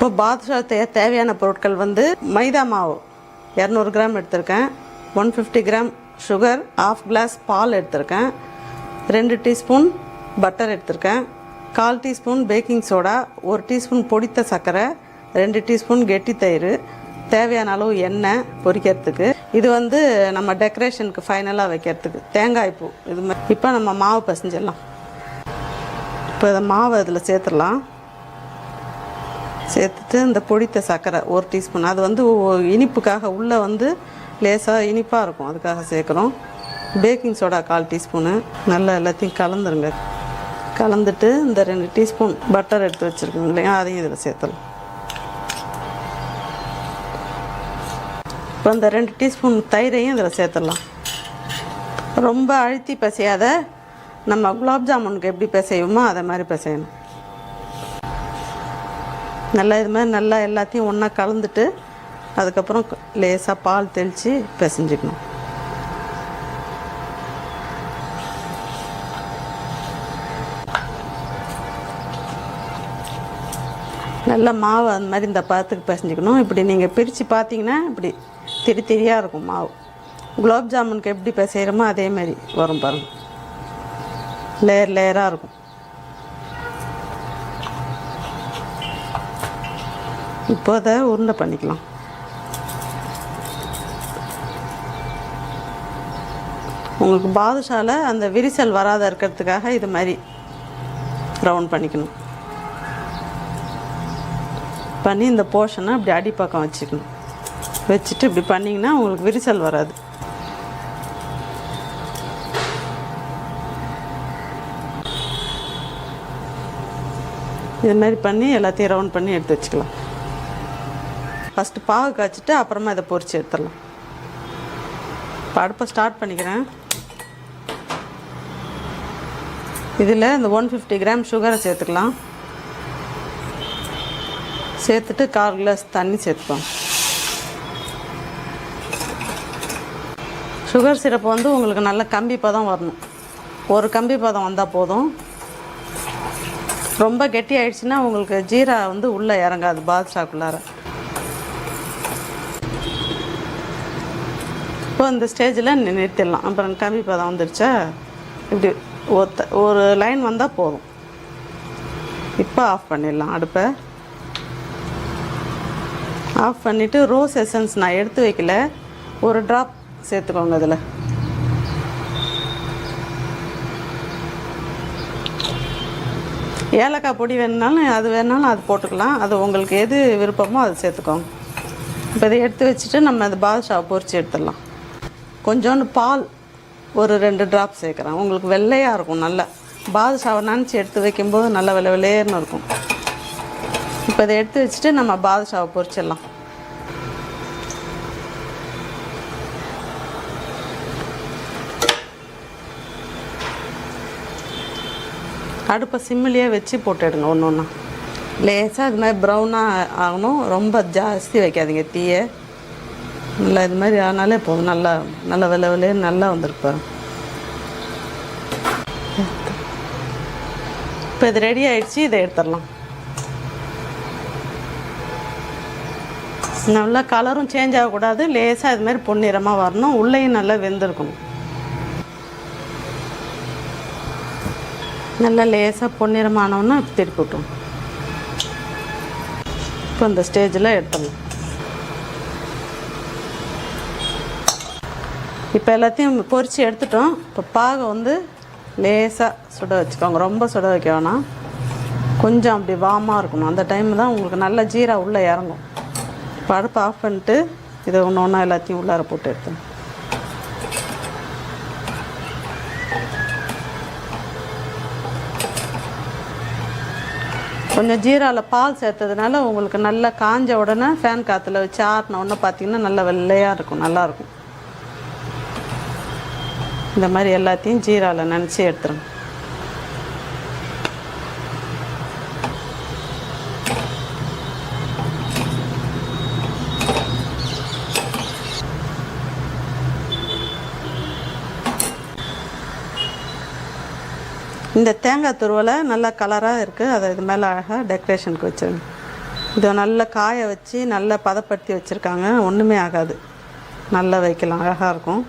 இப்போ பாதுஷா தேவையான பொருட்கள் வந்து மைதா மாவு 200 கிராம் எடுத்திருக்கேன், 150 கிராம் சுகர், 1/2 கிளாஸ் பால் எடுத்திருக்கேன், 2 டீஸ்பூன் பட்டர் எடுத்திருக்கேன், 1/4 டீஸ்பூன் பேக்கிங் சோடா, 1 டீஸ்பூன் பொடித்த சர்க்கரை, 2 டீஸ்பூன் கெட்டி தயிர், தேவையான அளவு எண்ணெய் பொரிக்கிறதுக்கு. இது வந்து நம்ம டெக்கரேஷனுக்கு ஃபைனலாக வைக்கிறதுக்கு தேங்காய் பூ இது மாதிரி. இப்போ நம்ம மாவு பசைஞ்சிடலாம். இப்போ இதை மாவை அதில் சேர்த்துடலாம். சேர்த்துட்டு இந்த பொடித்த சர்க்கரை 1 டீஸ்பூன், அது வந்து இனிப்புக்காக உள்ளே வந்து லேசாக இனிப்பாக இருக்கும், அதுக்காக சேர்க்குறோம். Baking soda 1/4 teaspoon. நல்லா எல்லாத்தையும் கலந்துருங்க. கலந்துட்டு இந்த 2 டீஸ்பூன் பட்டர் எடுத்து வச்சுருக்கோம் இல்லையா, அதையும் இதில் சேர்த்துடலாம். இப்போ இந்த 2 டீஸ்பூன் தயிரையும் இதில் சேர்த்துடலாம். ரொம்ப அழுத்தி பிசையாத, நம்ம குலாப் ஜாமுனுக்கு எப்படி பிசையுமோ அதை மாதிரி பிசையணும். நல்லா இது மாதிரி நல்லா எல்லாத்தையும் ஒன்றா கலந்துட்டு அதுக்கப்புறம் லேசாக பால் தெளித்து பிசைஞ்சிக்கணும். நல்லா மாவு அந்த மாதிரி இந்த பதத்துக்கு பிசைஞ்சிக்கணும். இப்படி நீங்கள் பிரித்து பார்த்தீங்கன்னா இப்படி திரி திரியாக இருக்கும் மாவு. குலாப் ஜாமுனுக்கு எப்படி பிசைகிறோமோ அதே மாதிரி வரும் பாருங்கள், லேயர் லேயராக இருக்கும். இப்போ அதை உருண்டை பண்ணிக்கலாம். உங்களுக்கு பாதுஷாவில் அந்த விரிசல் வராத இருக்கிறதுக்காக இது மாதிரி ரவுண்ட் பண்ணிக்கணும். பண்ணி இந்த போர்ஷனை அப்படி அடிப்பக்கம் வச்சுக்கணும். வச்சுட்டு இப்படி பண்ணிங்கன்னா உங்களுக்கு விரிசல் வராது. இது மாதிரி பண்ணி எல்லாத்தையும் ரவுண்ட் பண்ணி எடுத்து வச்சுக்கலாம். ஃபஸ்ட்டு பாகு காய்ச்சிட்டு அப்புறமா இதை பொரித்து எடுத்துடலாம். இப்போ அடுப்பை ஸ்டார்ட் பண்ணிக்கிறேன். இதில் இந்த 150 கிராம் சுகரை சேர்த்துக்கலாம். சேர்த்துட்டு 1/4 கிளாஸ் தண்ணி சேர்த்துப்போம். சுகர் சிரப்பு வந்து உங்களுக்கு நல்ல கம்பி பதம் வரணும். ஒரு கம்பி பதம் வந்தால் போதும். ரொம்ப கெட்டி ஆயிடுச்சுன்னா உங்களுக்கு ஜீரா வந்து உள்ளே இறங்காது பாதுஷாக்குள்ளார. இப்போ இந்த ஸ்டேஜில் நிறுத்திடலாம். அப்புறம் கம்பி பதம் வந்துடுச்சா, இப்படி ஒரு லைன் வந்தால் போதும். இப்போ ஆஃப் பண்ணிடலாம் அடுப்பை. ஆஃப் பண்ணிவிட்டு ரோஸ் எசன்ஸ் நான் எடுத்து வைக்கல, ஒரு ட்ராப் சேர்த்துக்கோங்க. அதில் ஏலக்காய் பொடி வேணுனாலும் அது வேணாலும் அது போட்டுக்கலாம். அது உங்களுக்கு எது விருப்பமோ அது சேர்த்துக்கோங்க. இப்போ இதை எடுத்து வச்சுட்டு நம்ம அந்த பாதுஷாவை பொரித்து எடுத்துடலாம். கொஞ்சோண்டு பால் ஒரு 2 ட்ராப் சேர்க்குறேன். உங்களுக்கு வெள்ளையாக இருக்கும். நல்லா பாதுஷாவை நினச்சி எடுத்து வைக்கும்போது நல்லா வெள்ளையேன்னு இருக்கும். இப்போ இதை எடுத்து வச்சுட்டு நம்ம பாதுஷாவை பொரிச்சிடலாம். அடுப்பை சிம்மிலேயே வச்சு போட்டு எடுங்க. ஒன்று ஒன்றா லேசாக இது மாதிரி ப்ரௌனாக ஆகணும். ரொம்ப ஜாஸ்தி வைக்காதீங்க தீயை. நல்லா இது மாதிரி ஆனாலே போதும். நல்லா நல்லா வெள்ளையே நல்லா வந்திருப்பாரு. இப்போ இது ரெடி ஆகிடுச்சு. இதை எடுத்துடலாம். நல்லா கலரும் சேஞ்ச் ஆகக்கூடாது. லேசாக இது மாதிரி பொன்னிறமாக வரணும். உள்ளேயும் நல்லா வெந்திருக்கணும். நல்லா லேசாக பொன்னிறமானோன்னா திருப்பி விட்டோம். இப்போ இந்த ஸ்டேஜில் எடுத்துடலாம். இப்போ எல்லாத்தையும் பொரித்து எடுத்துட்டோம். இப்போ பாகை வந்து லேசாக சுட வச்சுக்கோங்க. ரொம்ப சுட வைக்க வேணாம். கொஞ்சம் அப்படி வாமாக இருக்கணும். அந்த டைம் தான் உங்களுக்கு நல்ல ஜீரா உள்ளே இறங்கும். இப்போ அடுப்பை ஆஃப் பண்ணிட்டு இதை ஒன்று ஒன்றா எல்லாத்தையும் உள்ளார போட்டு எடுத்துணும். கொஞ்சம் ஜீராவில் பால் சேர்த்ததுனால உங்களுக்கு நல்லா காஞ்ச உடனே ஃபேன் காற்றுல வச்சு ஆறின உடனே பார்த்தீங்கன்னா நல்லா வெள்ளையாக இருக்கும். நல்லாயிருக்கும். இந்த மாதிரி எல்லாத்தையும் ஜீராவில் நினச்சி எடுத்துருங்க. இந்த தேங்காய் துருவலை நல்லா கலராக இருக்குது. அதை இது மேலே அழகாக டெக்கரேஷனுக்கு வச்சுருங்க. இதை நல்லா காய வச்சு நல்லா பதப்படுத்தி வச்சுருக்காங்க, ஒன்றுமே ஆகாது. நல்லா வைக்கலாம், அழகாக இருக்கும்.